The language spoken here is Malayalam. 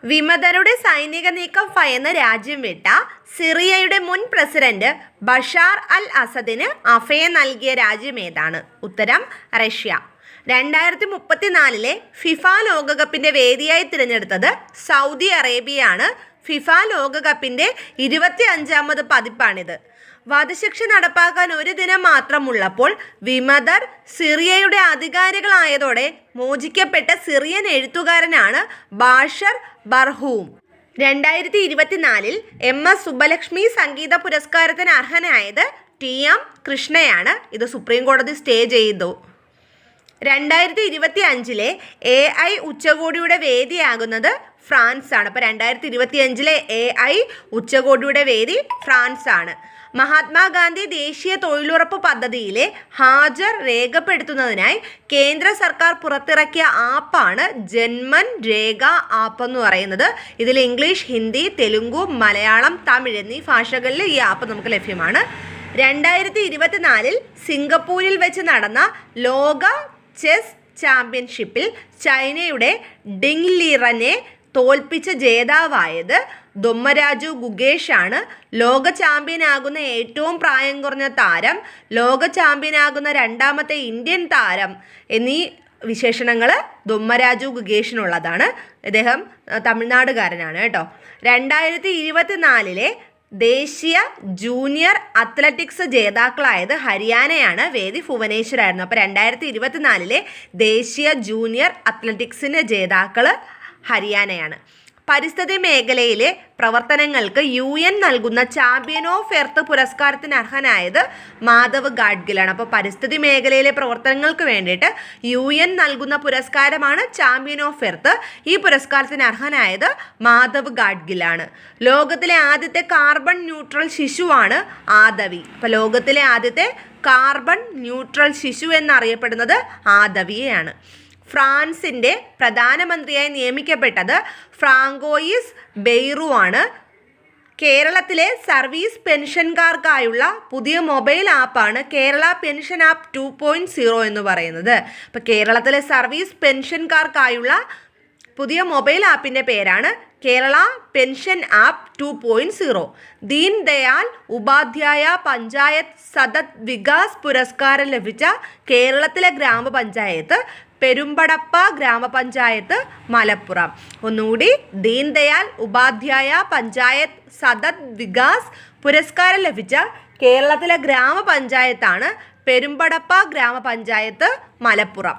വിമതരുടെ സൈനിക നീക്കം ഭയന്ന് രാജ്യം വിട്ട സിറിയയുടെ മുൻ പ്രസിഡന്റ് ബഷാർ അൽ അസദിന് അഭയം നൽകിയ രാജ്യം ഏതാണ്? ഉത്തരം റഷ്യ. 2034 ഫിഫ ലോകകപ്പിന്റെ വേദിയായി തിരഞ്ഞെടുത്തത് സൗദി അറേബ്യയാണ്. ഫിഫ ലോകകപ്പിന്റെ 25ാമത് പതിപ്പാണിത്. വധശിക്ഷ നടപ്പാക്കാൻ ഒരു ദിനം മാത്രമുള്ളപ്പോൾ വിമതർ സിറിയയുടെ അധികാരികളായതോടെ മോചിക്കപ്പെട്ട സിറിയൻ എഴുത്തുകാരനാണ് ബാഷർ ബർഹൂം. 2024 MS സുബ്ബലക്ഷ്മി സംഗീത പുരസ്കാരത്തിന് അർഹനായത് TM കൃഷ്ണയാണ്. ഇത് സുപ്രീം കോടതി സ്റ്റേ ചെയ്തു. 2025 AI ഉച്ചകോടിയുടെ വേദിയാകുന്നത് ഫ്രാൻസ് ആണ്. അപ്പോൾ 2025 AI ഉച്ചകോടിയുടെ വേദി ഫ്രാൻസ് ആണ്. മഹാത്മാഗാന്ധി ദേശീയ തൊഴിലുറപ്പ് പദ്ധതിയിലെ ഹാജർ രേഖപ്പെടുത്തുന്നതിനായി കേന്ദ്ര സർക്കാർ പുറത്തിറക്കിയ ആപ്പാണ് ജൻമൻ രേഖ ആപ്പ് എന്ന് പറയുന്നത്. ഇതിൽ ഇംഗ്ലീഷ്, ഹിന്ദി, തെലുങ്കു, മലയാളം, തമിഴ് എന്നീ ഭാഷകളിൽ ഈ ആപ്പ് നമുക്ക് ലഭ്യമാണ്. 2024 സിംഗപ്പൂരിൽ വെച്ച് നടന്ന ലോക ചെസ് ചാമ്പ്യൻഷിപ്പിൽ ചൈനയുടെ ഡിങ് ലീറനെ തോൽപ്പിച്ച ജേതാവായത് ദൊമ്മരാജു ഗുഗേഷാണ്. ലോക ചാമ്പ്യനാകുന്ന ഏറ്റവും പ്രായം കുറഞ്ഞ താരം, ലോക ചാമ്പ്യനാകുന്ന രണ്ടാമത്തെ ഇന്ത്യൻ താരം എന്നീ വിശേഷണങ്ങൾ ദൊമ്മരാജു ഗുഗേഷിനുള്ളതാണ്. ഇദ്ദേഹം തമിഴ്നാടുകാരനാണ് കേട്ടോ. 2024 ദേശീയ ജൂനിയർ അത്ലറ്റിക്സ് ജേതാക്കളായത് ഹരിയാനയാണ്. വേദി ഭുവനേശ്വരായിരുന്നു. അപ്പോൾ 2024 ദേശീയ ജൂനിയർ അത്ലറ്റിക്സിൻ്റെ ജേതാക്കൾ ഹരിയാനയാണ്. പരിസ്ഥിതി മേഖലയിലെ പ്രവർത്തനങ്ങൾക്ക് UN നൽകുന്ന ചാമ്പ്യൻ ഓഫ് എർത്ത് പുരസ്കാരത്തിന് അർഹനായത് മാധവ് ഗാഡ്ഗിലാണ്. അപ്പോൾ പരിസ്ഥിതി മേഖലയിലെ പ്രവർത്തനങ്ങൾക്ക് വേണ്ടിയിട്ട് UN നൽകുന്ന പുരസ്കാരമാണ് ചാമ്പ്യൻ ഓഫ് എർത്ത്. ഈ പുരസ്കാരത്തിന് അർഹനായത് മാധവ് ഗാഡ്ഗിലാണ്. ലോകത്തിലെ ആദ്യത്തെ കാർബൺ ന്യൂട്രൽ ശിശുവാണ് ആദവി. അപ്പോൾ ലോകത്തിലെ ആദ്യത്തെ കാർബൺ ന്യൂട്രൽ ശിശു എന്നറിയപ്പെടുന്നത് ആദവിയെയാണ്. ഫ്രാൻസിൻ്റെ പ്രധാനമന്ത്രിയായി നിയമിക്കപ്പെട്ടത് ഫ്രാങ്കോയിസ് ബെയ്റു ആണ്. കേരളത്തിലെ സർവീസ് പെൻഷൻകാർക്കായുള്ള പുതിയ മൊബൈൽ ആപ്പാണ് കേരള പെൻഷൻ ആപ്പ് 2.0 എന്ന് പറയുന്നത്. അപ്പോൾ കേരളത്തിലെ സർവീസ് പെൻഷൻകാർക്കായുള്ള പുതിയ മൊബൈൽ ആപ്പിൻ്റെ പേരാണ് കേരള പെൻഷൻ ആപ്പ് 2.0. ദീൻ ദയാൽ ഉപാധ്യായ പഞ്ചായത്ത് സതത് വികാസ് പുരസ്കാരം ലഭിച്ച കേരളത്തിലെ ഗ്രാമപഞ്ചായത്ത് പെരുമ്പടപ്പ ഗ്രാമപഞ്ചായത്ത്, മലപ്പുറം. ഒന്നുകൂടി, ദീൻ ദയാൽ ഉപാധ്യായ പഞ്ചായത്ത് സതത് വികാസ് പുരസ്കാരം ലഭിച്ച കേരളത്തിലെ ഗ്രാമപഞ്ചായത്താണ് പെരുമ്പടപ്പ ഗ്രാമപഞ്ചായത്ത്, മലപ്പുറം.